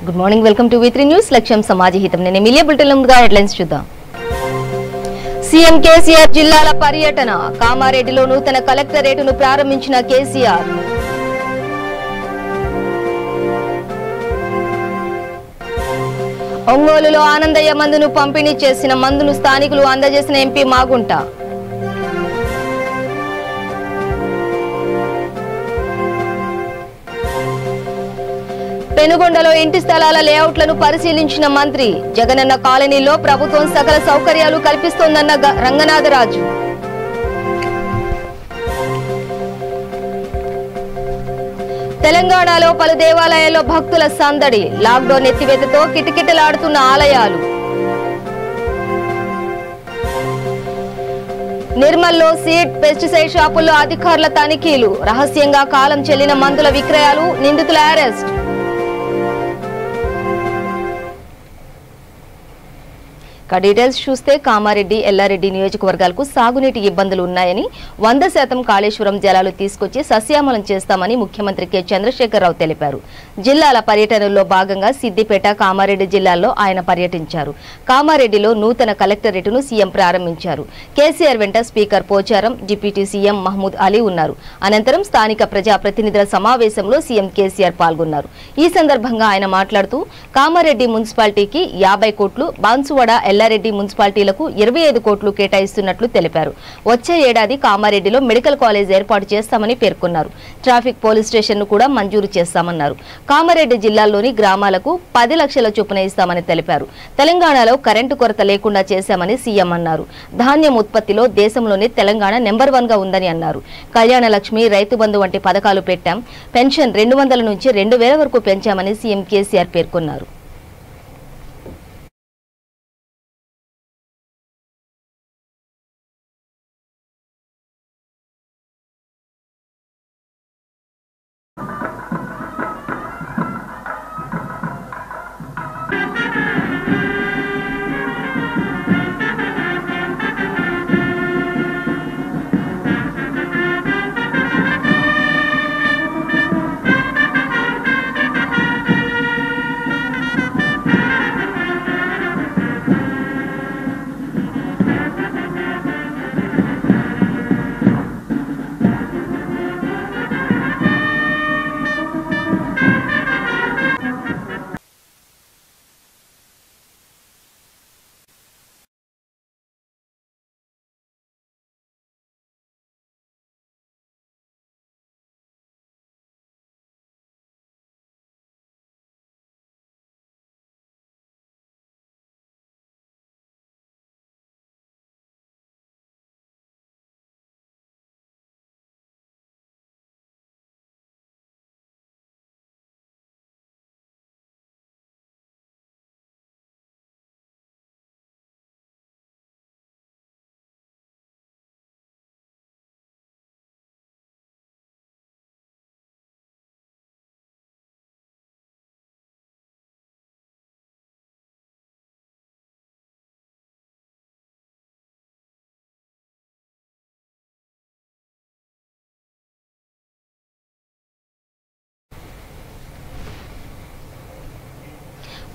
Good morning, welcome to V3 news. లక్ష్యం సమాజహితం. నేను media bulletin ముందుగా హెడ్లైన్స్ చూద్దాం. సీఎం కేసీఆర్ జిల్లాల పర్యటన. కామారెడ్డిలో నూతన కలెక్టరేటును ప్రారంభించిన కేసీఆర్. ఒంగోలులో ఆనందయ్య మందును పంపిణీ చేసిన మందును స్థానికులు అందజేసిన ఎంపీ మాగుంట. పెనుగొండలో ఇంటి స్థలాల లేఅవుట్లను పరిశీలించిన మంత్రి. జగనన్న కాలనీలో ప్రభుత్వం సకల సౌకర్యాలు కల్పిస్తోందన్న రంగనాథరాజు. తెలంగాణలో పలు దేవాలయాల్లో భక్తుల సందడి. లాక్డౌన్ ఎత్తివేతతో కిటకిటలాడుతున్న ఆలయాలు. నిర్మల్లో సీడ్ పెస్టిసైడ్ షాపుల్లో అధికారుల తనిఖీలు. రహస్యంగా కాలం చెల్లిన మందుల విక్రయాలు. నిందితుల అరెస్ట్. డీటెయిల్స్ చూస్తే కామారెడ్డి, ఎల్లారెడ్డి నియోజకవర్గాలకు సాగునీటి ఇబ్బందులు ఉన్నాయని 100% కాళేశ్వరం జలాలు తీసుకొచ్చి సస్యామలం చేస్తామని ముఖ్యమంత్రి కె చంద్రశేఖరరావు తెలిపారు. జిల్లాల పర్యటనలో భాగంగా సిద్దిపేట, కామారెడ్డి జిల్లాల్లో ఆయన పర్యటించారు. కామారెడ్డిలో నూతన కలెక్టరేటును సీఎం ప్రారంభించారు. కేసీఆర్ వెంట speaker Pocharam, deputy CM Mahmood Ali ఉన్నారు. అనంతరం స్థానిక ప్రజాప్రతినిధుల సమావేశంలో సీఎం కేసీఆర్ పాల్గొన్నారు. ఈ సందర్భంగా ఆయన మాట్లాడుతూ కామారెడ్డి మున్సిపాలిటీకి 50 కోట్లు, బాన్సువాడ, ఎల్లారెడ్డి మున్సిపాలిటీలకు 25 కోట్లు కేటాయిస్తున్నట్లు తెలిపారు. వచ్చే ఏడాది కామారెడ్డిలో మెడికల్ కాలేజ్ ఏర్పాటు చేస్తామని పేర్కొన్నారు. ట్రాఫిక్ పోలీస్ స్టేషన్ ను కూడా మంజూరు చేస్తామన్నారు. కామారెడ్డి జిల్లాలోని గ్రామాలకు 10 లక్షల చొప్పున ఇస్తామని తెలిపారు. తెలంగాణలో కరెంటు కొరత లేకుండా చేశామని సీఎం అన్నారు. ధాన్యం ఉత్పత్తిలో దేశంలోనే తెలంగాణ నెంబర్ 1 గా ఉందని అన్నారు. కళ్యాణ లక్ష్మి, రైతు బంధు వంటి పథకాలు పెట్టాం. పెన్షన్ 200 నుంచి 2000 వరకు పెంచామని సీఎం కేసీఆర్ పేర్కొన్నారు.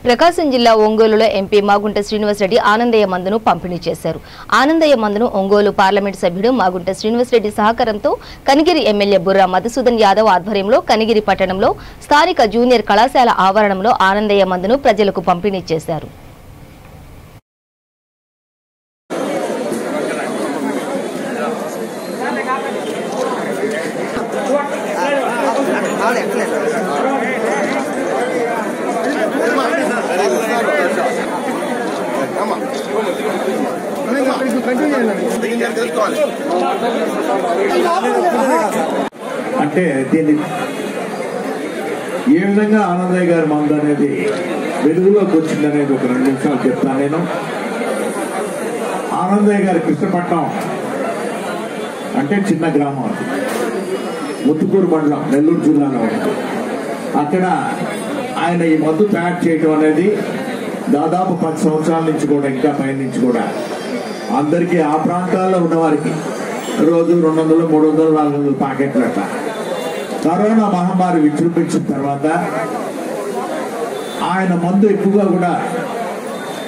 ప్రకాశం జిల్లా ఒంగోలులో ఎంపీ మాగుంట శ్రీనివాసరెడ్డి ఆనందయ్య మందును పంపిణీ చేశారు. ఆనందయ్య మందును ఒంగోలు పార్లమెంట్ సభ్యుడు మాగుంట శ్రీనివాసరెడ్డి సహకారంతో కనిగిరి ఎమ్మెల్యే బుర్రా మధుసూదన్ యాదవ్ ఆధ్వర్యంలో కనిగిరి పట్టణంలో స్థానిక జూనియర్ కళాశాల ఆవరణంలో ఆనందయ్య మందును ప్రజలకు పంపిణీ చేశారు. అంటే దీన్ని ఏ విధంగా ఆనందయ్య గారి మందు అనేది వెలుగులోకి వచ్చిందనేది ఒక 2 నిమిషాలు చెప్తాను. నేను ఆనందయ్య గారి కృష్ణపట్నం అంటే చిన్న గ్రామం, ముత్తుకూరు మండలం, నెల్లూరు జిల్లాలో ఉంది. అక్కడ ఆయన ఈ మందు తయారు చేయడం అనేది దాదాపు 10 సంవత్సరాల నుంచి కూడా, ఇంకా పై నుంచి కూడా అందరికీ ఆ ప్రాంతాల్లో ఉన్నవారికి రోజు 200, 300, 400 ప్యాకెట్లు అట్లా. కరోనా మహమ్మారి విజృంభించిన తర్వాత ఆయన మందు ఎక్కువగా కూడా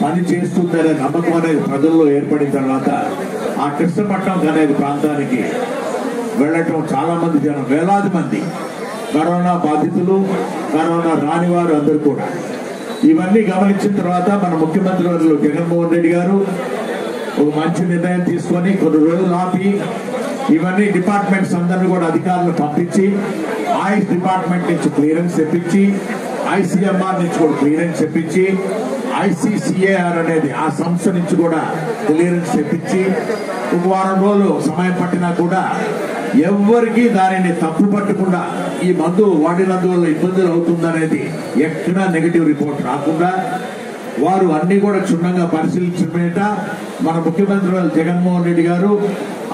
పని చేస్తుందనే నమ్మకం అనేది ప్రజల్లో ఏర్పడిన తర్వాత ఆ కృష్ణపట్నం అనేది ప్రాంతానికి వెళ్ళటం చాలా మంది జనం, వేలాది మంది కరోనా బాధితులు, కరోనా రాని వారు అందరూ కూడా ఇవన్నీ గమనించిన తర్వాత మన ముఖ్యమంత్రి వర్యులు జగన్మోహన్ రెడ్డి గారు ఒక మంచి నిర్ణయం తీసుకొని కొన్ని రోజులు ఆపి ఇవన్నీ డిపార్ట్మెంట్స్ అందరినీ కూడా అధికారులను పంపించి ఆయుష్ డిపార్ట్మెంట్ నుంచి క్లియరెన్స్ తెప్పించి ఐసీఎంఆర్ నుంచి కూడా క్లియరెన్స్ తెప్పించి ఐసీసీఏఆర్ అనేది ఆ సంస్థ నుంచి కూడా క్లియరెన్స్ తెప్పించి ఒక వారం రోజులు సమయం పట్టినా కూడా ఎవ్వరికి దానిని తప్పు పట్టకుండా ఈ మందు వాడినందువల్ల ఇబ్బందులు అవుతుందనేది ఎక్కడా నెగిటివ్ రిపోర్ట్ రాకుండా వారు అన్ని కూడా క్షుణ్ణంగా పరిశీలించబేట మన ముఖ్యమంత్రి జగన్మోహన్ రెడ్డి గారు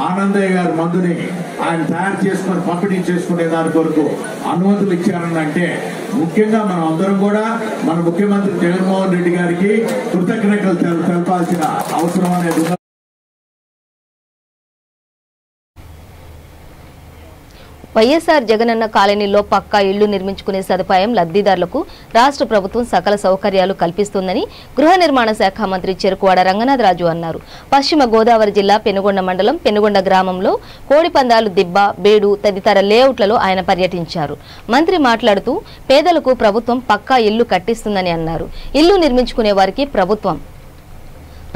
ఆనందయ్య గారి మందుని ఆయన తయారు చేసుకుని పంపిణీ చేసుకునే దాని కొరకు అనుమతులు ఇచ్చారని అంటే ముఖ్యంగా మనం అందరం కూడా మన ముఖ్యమంత్రి జగన్మోహన్ రెడ్డి గారికి కృతజ్ఞతలు తెలపాల్సిన అవసరం అనేది. వైఎస్ఆర్ జగనన్న కాలనీలో పక్కా ఇళ్లు నిర్మించుకునే సదుపాయం లబ్ధిదారులకు రాష్ట్ర ప్రభుత్వం సకల సౌకర్యాలు కల్పిస్తుందని గృహ నిర్మాణ శాఖ మంత్రి చెరుకువాడ రంగనాథరాజు అన్నారు. పశ్చిమ గోదావరి జిల్లా పెనుగొండ మండలం పెనుగొండ గ్రామంలో కోడిపందాలు, దిబ్బ, బేడు తదితర లేఅవుట్లలో ఆయన పర్యటించారు. మంత్రి మాట్లాడుతూ పేదలకు ప్రభుత్వం పక్కా ఇళ్లు కట్టిస్తుందని అన్నారు. ఇల్లు నిర్మించుకునే వారికి ప్రభుత్వం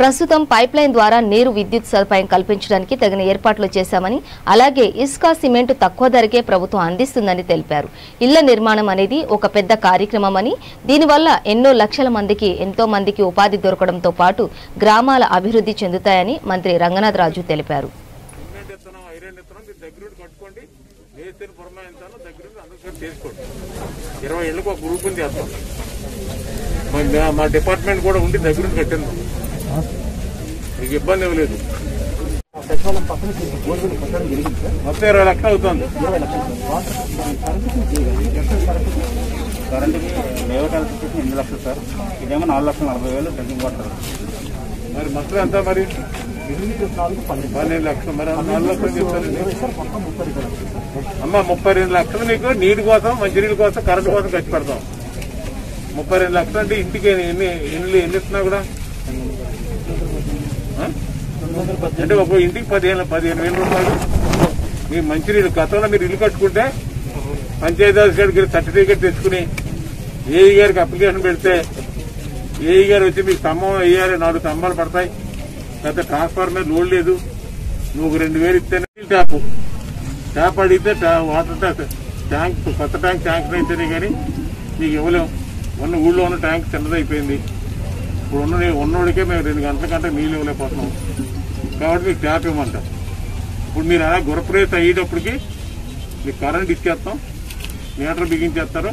ప్రస్తుతం పైప్ లైన్ ద్వారా నీరు, విద్యుత్ సదుపాయం కల్పించడానికి తగిన ఏర్పాట్లు చేశామని, అలాగే ఇసుక, సిమెంట్ తక్కువ ధరకే ప్రభుత్వం అందిస్తుందని తెలిపారు. ఇళ్ల నిర్మాణం అనేది ఒక పెద్ద కార్యక్రమమని, దీనివల్ల ఎన్నో లక్షల మందికి, ఎంతో మందికి ఉపాధి దొరకడంతో పాటు గ్రామాల అభివృద్ధి చెందుతాయని మంత్రి రంగనాథరాజు తెలిపారు. మా డిపార్ట్మెంట్ కూడా ఉండి దగ్గర కట్టింది, మీకు ఇబ్బంది ఇవ్వలేదు. మొత్తం 20 లక్షలు అవుతుంది. కరెంట్కి లేఅవుట్ ఎలక్ట్రిసిటీ 8 లక్షలు సార్, ఇదేమో 4,40,000 డ్రింకింగ్ వాటర్. మరి మొత్తం ఎంత మరి 12 లక్షలు, మరి 4 లక్షలు చెప్తారండి అమ్మ. 32 లక్షలు నీకు నీటి కోసం, మంచినీళ్ళ కోసం, కరెంట్ కోసం ఖర్చు పెడతాం. 32 లక్షలు అంటే ఇంటికి ఎన్ని ఇస్తున్నా కూడా అంటే ఒక ఇంటికి 15,000 రూపాయలు. మీ మంచినీళ్ళు గతంలో మీరు ఇల్లు కట్టుకుంటే పంచాయతీ గారికి సర్టిఫికేట్ తెచ్చుకుని ఏఈ గారికి అప్లికేషన్ పెడితే ఏఈ గారు వచ్చి మీకు స్తంభం వేయాలి, 4 స్తంభాలు పడతాయి, పెద్ద ట్రాన్స్ఫార్మర్ లోడ్ లేదు, నువ్వు 2,000 ఇస్తేనే ట్యాప్ అడిగితే వాటర్ ట్యాంక్, కొత్త ట్యాంక్ అయితేనే కానీ నీకు ఇవ్వలేము. ఊళ్ళో ఉన్న ట్యాంక్ చిన్నదైపోయింది. ఇప్పుడు ఉన్నోడికే మేము 2 గంటల కంటే నీళ్ళు ఇవ్వలేకపోతున్నాం. కాబట్టి మీకు ట్యాప్ ఇవ్వమంటాం. ఇప్పుడు మీరు అలా గురప్రేస్ అయ్యేటప్పటికి మీకు కరెంట్ ఇచ్చేస్తాం, మీటర్ బిగించేస్తారు,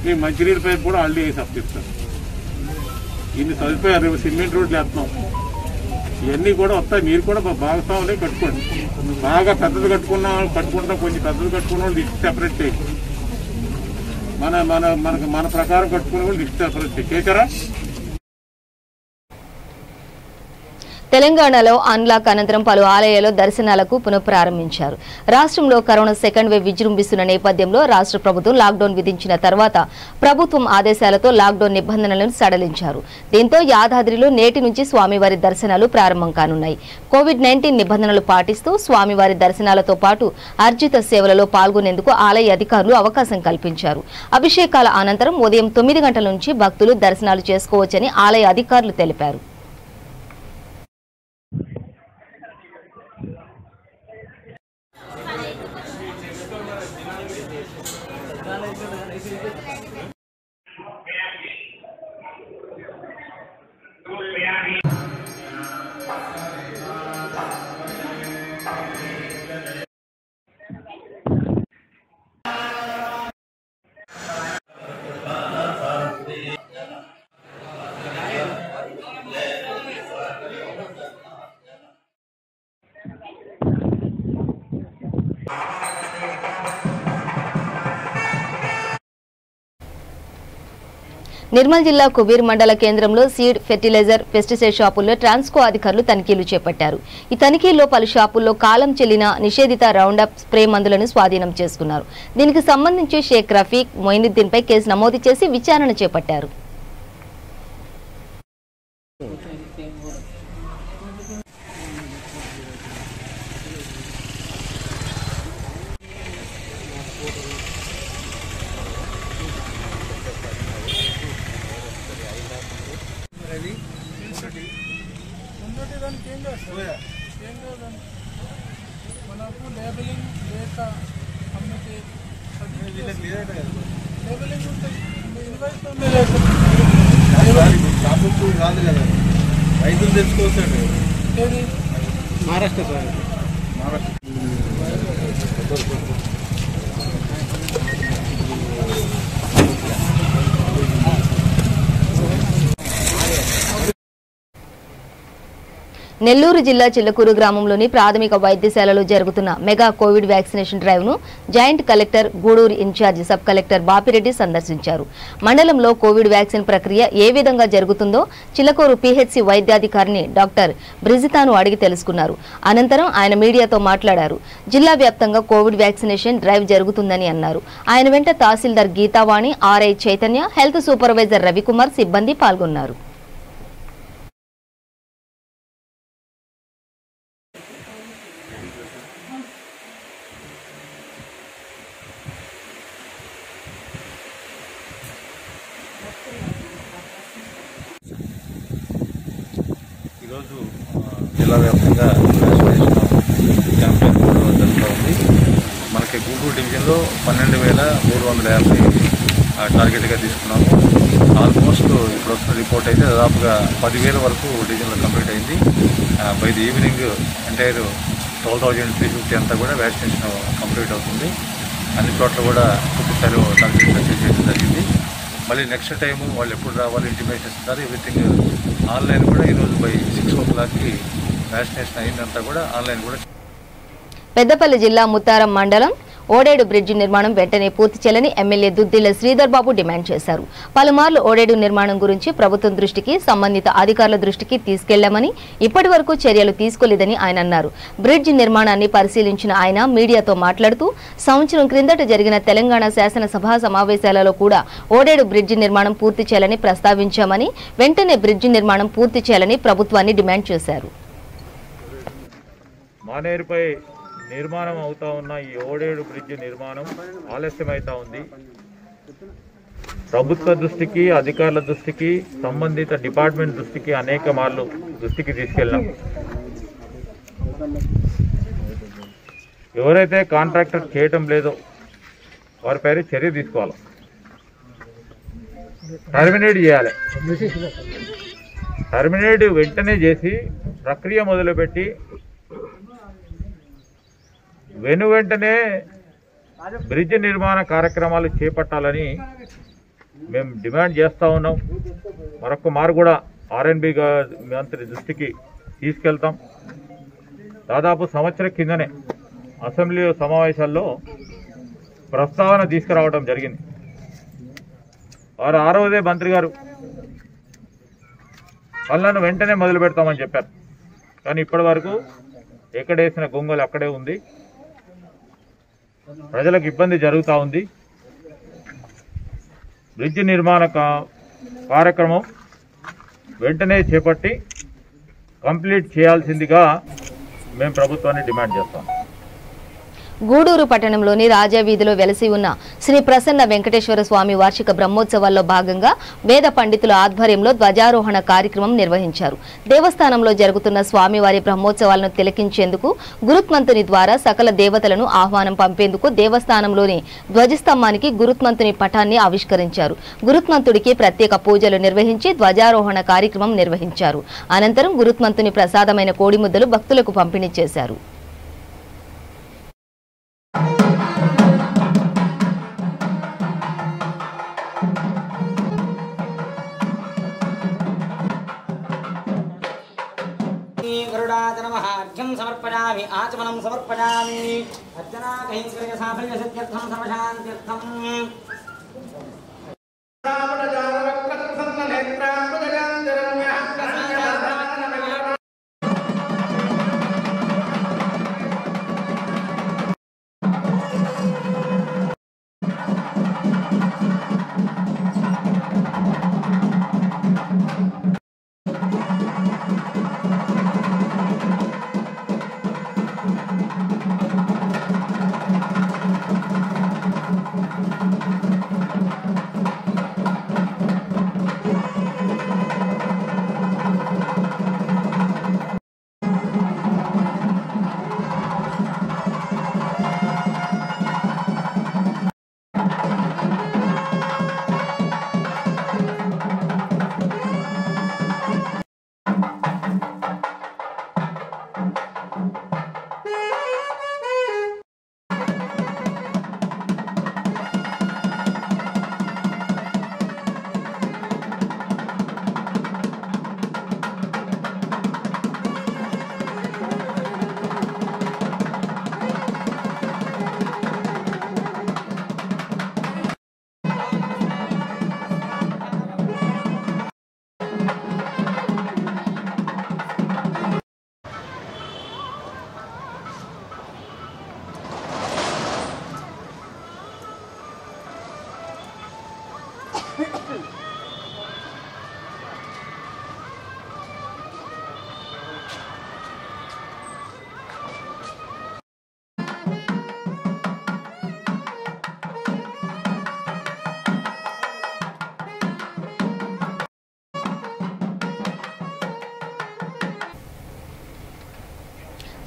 మీ మంచినీళ్ళ పైపు కూడా ఆల్రెడీ వేసి అప్పచెప్తారు. ఇన్ని సదుపాయాలు సిమెంట్ రోడ్లు వేస్తున్నాం, ఇవన్నీ కూడా వస్తాయి. మీరు కూడా భాగస్వాములే కట్టుకోండి. బాగా పెద్దది కట్టుకుంటాం, కొంచెం పెద్దది కట్టుకున్న వాళ్ళు లిస్ట్ సెపరేట్ చేయండి. మన ప్రకారం కట్టుకునే వాళ్ళు లిస్ట్ సెపరేట్ చేశారా? తెలంగాణలో అన్లాక్ అనంతరం పలు ఆలయాల్లో దర్శనాలకు పునఃప్రారంభించారు. రాష్ట్రంలో కరోనా సెకండ్ వేవ్ విజృంభిస్తున్న నేపథ్యంలో రాష్ట్ర ప్రభుత్వం లాక్డౌన్ విధించిన తర్వాత ప్రభుత్వం ఆదేశాలతో లాక్డౌన్ నిబంధనలను సడలించారు. దీంతో యాదాద్రిలో నేటి నుంచి స్వామివారి దర్శనాలు ప్రారంభం కానున్నాయి. కోవిడ్-19 నిబంధనలు పాటిస్తూ స్వామివారి దర్శనాలతో పాటు అర్జిత సేవలలో పాల్గొనేందుకు ఆలయ అధికారులు అవకాశం కల్పించారు. అభిషేకాల అనంతరం ఉదయం 9 గంటల నుంచి భక్తులు దర్శనాలు చేసుకోవచ్చని ఆలయ అధికారులు తెలిపారు. నిర్మల్ జిల్లా కుబీర్ మండల కేంద్రంలో సీడ్, ఫెర్టిలైజర్, పెస్టిసైడ్ షాపుల్లో ట్రాన్స్కో అధికారులు తనిఖీలు చేపట్టారు. ఈ తనిఖీల్లో పలు షాపుల్లో కాలం చెల్లిన నిషేధిత రౌండప్ స్ప్రే మందులను స్వాధీనం చేసుకున్నారు. దీనికి సంబంధించి షేక్ రఫీక్, మొయినుద్దీన్పై కేసు నమోదు చేసి విచారణ చేపట్టారు. మనకు లేబులింగ్ లేక అమ్మితే లేబులింగ్ ఉంటుంది కాదు కదా రైతులు తెచ్చుకోవచ్చండి. మహారాష్ట్ర సార్ నెల్లూరు జిల్లా చిల్లకూరు గ్రామంలోని ప్రాథమిక వైద్యశాలలో జరుగుతున్న మెగా కోవిడ్ వ్యాక్సినేషన్ డ్రైవ్ ను joint collector Gudur incharge sub collector Bapireddy సందర్శించారు. మండలంలో కోవిడ్ వ్యాక్సిన్ ప్రక్రియ ఏ విధంగా జరుగుతుందో చిల్లకూరు పీహెచ్సీ వైద్యాధికారిని డాక్టర్ బ్రిజితాను అడిగి తెలుసుకున్నారు. అనంతరం ఆయన మీడియాతో మాట్లాడారు. జిల్లా వ్యాప్తంగా కోవిడ్ వ్యాక్సినేషన్ డ్రైవ్ జరుగుతుందని అన్నారు. ఆయన వెంట tahsildar Geethavani, RI Chaitanya, health supervisor Ravikumar సిబ్బంది పాల్గొన్నారు. ఈరోజు జిల్లా వ్యాప్తంగా వ్యాక్సినేషన్ క్యాంపెయిన్ జరుగుతూ ఉంది. మనకి గూడూరు డివిజన్లో 12,350 టార్గెట్గా తీసుకున్నాము. ఆల్మోస్ట్ ఇప్పుడు వస్తున్న రిపోర్ట్ అయితే దాదాపుగా 10,000 వరకు డివిజన్లో కంప్లీట్ అయింది. బై ది ఈవినింగ్ ఎంటైర్ 12,350 అంతా కూడా వ్యాక్సినేషన్ కంప్లీట్ అవుతుంది. అన్ని చోట్ల కూడా పూర్తిసారి టార్గెట్ అచీవ్ చేయడం జరిగింది. మళ్ళీ నెక్స్ట్ టైం వాళ్ళు ఎప్పుడు రావాలి ఇంటిమేషన్ ఇస్తారు. ఎవ్రీథింగ్ ఆన్లైన్ కూడా ఈరోజు బై 6 o'clock వ్యాక్సినేషన్ అయిందంతా కూడా ఆన్లైన్ కూడా. పెద్దపల్లి జిల్లా ముత్తారం మండలం ఓడేడు బ్రిడ్జి నిర్మాణం వెంటనే పూర్తి చేయాలని ఎమ్మెల్యే దుద్దిళ్ల శ్రీధర్ బాబు డిమాండ్ చేశారు. పలుమార్లు ఓడేడు నిర్మాణం గురించి ప్రభుత్వం దృష్టికి, సంబంధిత అధికారుల దృష్టికి తీసుకెళ్లామని, ఇప్పటి వరకు చర్యలు తీసుకోలేదని ఆయన అన్నారు. బ్రిడ్జి నిర్మాణాన్ని పరిశీలించిన ఆయన మీడియాతో మాట్లాడుతూ సంవత్సరం క్రిందట జరిగిన తెలంగాణ శాసనసభ సమావేశాలలో కూడా ఓడేడు బ్రిడ్జి నిర్మాణం పూర్తి చేయాలని ప్రస్తావించామని, వెంటనే బ్రిడ్జి నిర్మాణం పూర్తి చేయాలని ప్రభుత్వాన్ని డిమాండ్ చేశారు. మానేరుపై నిర్మాణం అవుతా ఉన్న ఈ ఓడేడు బ్రిడ్జి నిర్మాణం ఆలస్యమవుతా ఉంది. ప్రభుత్వ దృష్టికి, అధికారుల దృష్టికి, సంబంధిత డిపార్ట్మెంట్ దృష్టికి అనేక మార్లు దృష్టికి తీసుకెళ్ళాం. ఎవరైతే కాంట్రాక్టర్ చేయటం లేదో వారిపై చర్య తీసుకోవాలి, టర్మినేట్ చేయాలి. టర్మినేట్ వెంటనే చేసి ప్రక్రియ మొదలుపెట్టి వెంటనే బ్రిడ్జ్ నిర్మాణ కార్యక్రమాలు చేపట్టాలని మేము డిమాండ్ చేస్తూ ఉన్నాం. మరొక మారు కూడా ఆర్ఎన్బి మంత్రి దృష్టికి తీసుకెళ్తాం. దాదాపు సంవత్సరం కిందనే అసెంబ్లీ సమావేశాల్లో ప్రస్తావన తీసుకురావడం జరిగింది. వారు ఆ రోజే మంత్రి గారు పనులను వెంటనే మొదలు పెడతామని చెప్పారు. కానీ ఇప్పటి వరకు ఎక్కడేసిన గొంగలు అక్కడే ఉంది. ప్రజలకు ఇబ్బంది జరుగుతూ ఉంది. బ్రిడ్జ్ నిర్మాణ కార్యక్రమం వెంటనే చేపట్టి కంప్లీట్ చేయాల్సిందిగా మేము ప్రభుత్వాన్ని డిమాండ్ చేస్తాం. గూడూరు పట్టణంలోని రాజావీధిలో వెలసి ఉన్న శ్రీ ప్రసన్న వెంకటేశ్వర స్వామి వార్షిక బ్రహ్మోత్సవాల్లో భాగంగా వేద పండితుల ఆధ్వర్యంలో ధ్వజారోహణ కార్యక్రమం నిర్వహించారు. దేవస్థానంలో జరుగుతున్న స్వామివారి బ్రహ్మోత్సవాలను తిలకించేందుకు గురుత్మంతుని ద్వారా సకల దేవతలను ఆహ్వానం పంపేందుకు దేవస్థానంలోని ధ్వజస్తంభానికి గురుత్మంతుని పటాన్ని ఆవిష్కరించారు. గురుత్మంతుడికి ప్రత్యేక పూజలు నిర్వహించి ధ్వజారోహణ కార్యక్రమం నిర్వహించారు. అనంతరం గురుత్మంతుని ప్రసాదమైన కోడిముద్దలు భక్తులకు పంపిణీ చేశారు. अर्घ्यं समर्पयामि आचमनं समर्पयामि अर्चना कैंकर्य साफल्य सिद्ध्यर्थं सर्वशान्त्यर्थं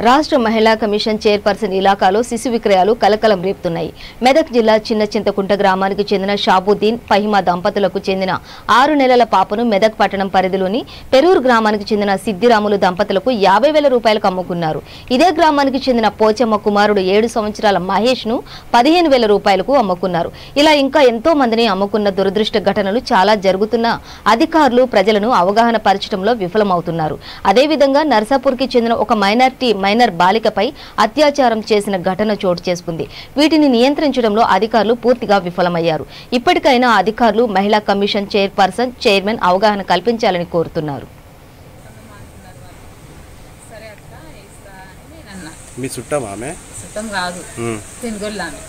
రాష్ట్ర మహిళా కమిషన్ చైర్పర్సన్ ఇలాకాలో శిశు విక్రయాలు కలకలం రేపుతున్నాయి. మెదక్ జిల్లా చిన్న చింతకుంట గ్రామానికి చెందిన షాబుద్దీన్ ఫహిమా దంపతులకు చెందిన 6 నెలల పాపను మెదక్ పట్టణం పరిధిలోని పెరూరు గ్రామానికి చెందిన సిద్దిరాములు దంపతులకు 50,000 రూపాయలకు అమ్ముకున్నారు. ఇదే గ్రామానికి చెందిన పోచమ్మ కుమారుడు 7 సంవత్సరాల మహేష్ ను 15,000 రూపాయలకు అమ్ముకున్నారు. ఇలా ఇంకా ఎంతో మందిని అమ్ముకున్న దురదృష్ట ఘటనలు చాలా జరుగుతున్నా అధికారులు ప్రజలను అవగాహన పరచడంలో విఫలమవుతున్నారు. అదేవిధంగా నర్సాపూర్కి చెందిన ఒక మైనర్ బాలికపై అత్యాచారం చేసిన ఘటన చోటు చేసుకుంది. వీటిని నియంత్రించడంలో అధికారులు పూర్తిగా విఫలమయ్యారు. ఇప్పటికైనా అధికారులు మహిళా కమిషన్ చైర్పర్సన్, చైర్మన్ అవగాహన కల్పించాలని కోరుతున్నారు. మీ చుట్టం ఆమె చుట్టం కాదు, తినగొల్లామె.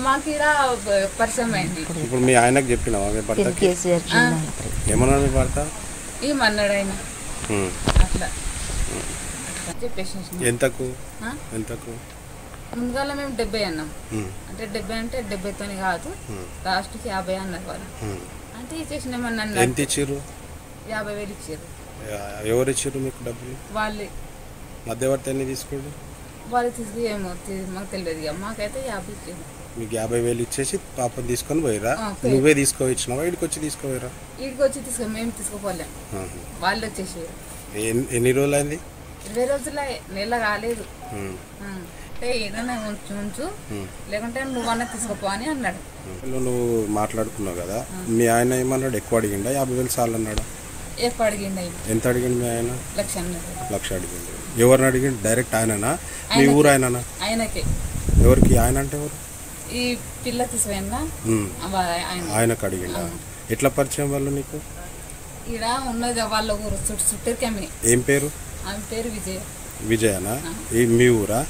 మాకు ఇలా పరిచయం అయింది. ఇప్పుడు మీ ఆయనకు చెప్పినావా మీ భర్తకి? ఏమన్నా మీ భర్త ఏమన్నాడు ఆయన అట్లా చెప్పేసి. ఎంతకు ముందుగా మేము 70 అన్నాం. అంటే 70 అంటే 70తోనే కాదు, లాస్ట్కి 50 అన్నారు వాళ్ళు. అంటే ఇచ్చేసినామన్నా. ఎంత ఇచ్చారు? 50,000 ఇచ్చారు. ఎవరు ఇచ్చారు మీకు డబ్బులు? వాళ్ళే. మధ్యవర్తి ఎన్ని తీసుకోండి? వాళ్ళు తీసుకు ఏమో మాకు తెలియదు. మాకైతే 50 ఇచ్చారు. మీకు 50,000 ఇచ్చేసి పాపం తీసుకొని పోయిరా? నువ్వే ఇచ్చినావా? ఇడికి వచ్చి తీసుకోపోయిరా? ఇడికి వచ్చి మేము తీసుకోపోలేం, వాళ్ళు వచ్చేసి. ఎన్ని రోజులు అయింది? 20 రోజుల, నెల కాలేదు. అంటే ఏదైనా ఉంచు, లేకుంటే నువ్వన్నా తీసుకోపో అని అన్నాడు. నువ్వు మాట్లాడుకున్నావు కదా, మీ ఆయన ఏమన్నాడు? ఎక్కువ అడిగిండా 50,000 సార్లు అన్నాడా? ఎక్కువ అడిగిండు. ఎంత అడిగిండు మీ ఆయన? 1,00,000 అడిగిండు. ఎవరిని అడిగిండు? డైరెక్ట్ ఆయననా? మీ ఊరు ఆయననా? ఆయనకే. ఎవరికి? ఆయన అంటే ఎవరు? ఈ పిల్ల తీసుకుపోయిందా ఆయనకు అడిగిండా? ఎట్లా పరిచయం వాళ్ళు నీకు? ఈడ ఉన్నది వాళ్ళ ఊరు చుట్టూరు కమ్మిని. ఏం పేరు? ఆమె పేరు విజయనా? మీ ఊరా?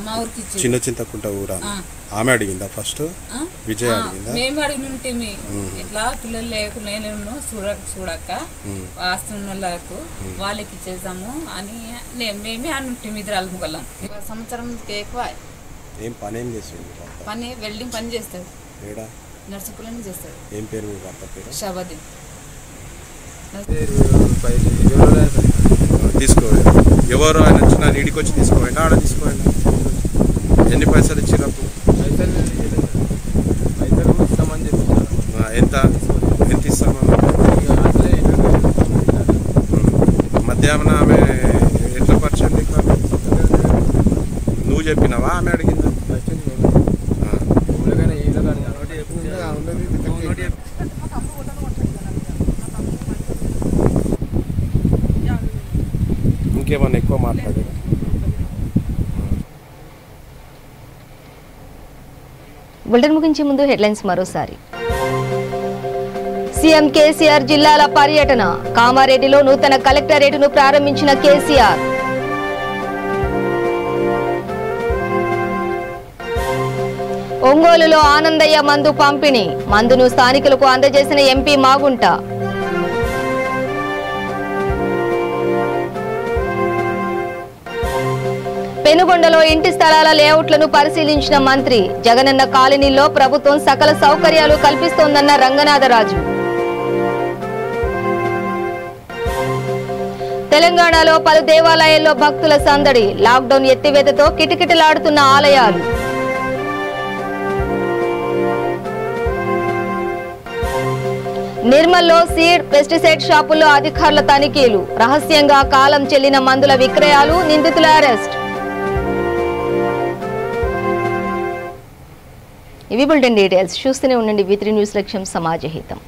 మా ఊరికి చిన్న చింతకుంట ఊరా? ఆమె అడిగిందా ఫస్ట్? విజయ్ అడిగిందా? మేము అడిగినుంటే ఇట్లా పిల్లలు లేకుండా చూడక ఆస్తున్న వాళ్ళకు వాళ్ళకి ఇచ్చేసాము అని మేమే అనుంటే ఇద్దరు ముగ్గురం. సంవత్సరం ఎక్కువ. ఏం పని ఏం చేస్తాడు? పని వెల్డింగ్ పని చేస్తాడు. నర్సుపులని చేస్తాడు. ఏం పేరు మీ భర్త పేరు? షాబుద్దీన్. తీసుకోవాలి. ఎవరు ఆయన వచ్చిన నీడికి వచ్చి తీసుకోవాలి, ఆడ తీసుకోవాలి. ఎన్ని పైసలు ఇచ్చినప్పుడు? ఎంత ఇస్తామన్నా? మధ్యాహ్నం ఆమె ఎట్లా పరిచయం నీకు? నువ్వు చెప్పినావా ఆమె అడిగిందా? ఇంకేమన్నా ఎక్కువ మాట్లాడారు? బులెటిన్ ముగించే ముందు హెడ్లైన్స్ మరోసారి. సీఎం కేసీఆర్ జిల్లాల పర్యటన. కామారెడ్డిలో నూతన కలెక్టరేట్ను ప్రారంభించిన కేసీఆర్. ఒంగోలులో ఆనందయ్య మందు పంపిణీ. మందును స్థానికులకు అందజేసిన ఎంపీ మాగుంట. పెనుగొండలో ఇంటి స్థలాల లేఅవుట్లను పరిశీలించిన మంత్రి. జగనన్న కాలనీలో ప్రభుత్వం సకల సౌకర్యాలు కల్పిస్తోందన్న రంగనాథరాజు. తెలంగాణలో పలు దేవాలయాల్లో భక్తుల సందడి. లాక్డౌన్ ఎత్తివేతతో కిటకిటలాడుతున్న ఆలయాలు. నిర్మల్లో సీడ్, పెస్టిసైడ్ షాపుల్లో అధికారుల తనిఖీలు. రహస్యంగా కాలం చెల్లిన మందుల విక్రయాలు. నిందితుల అరెస్ట్. ఇవి బులెటిన్ డీటెయిల్స్. చూస్తూనే ఉండండి V3 న్యూస్. లక్ష్యం సమాజ హితం.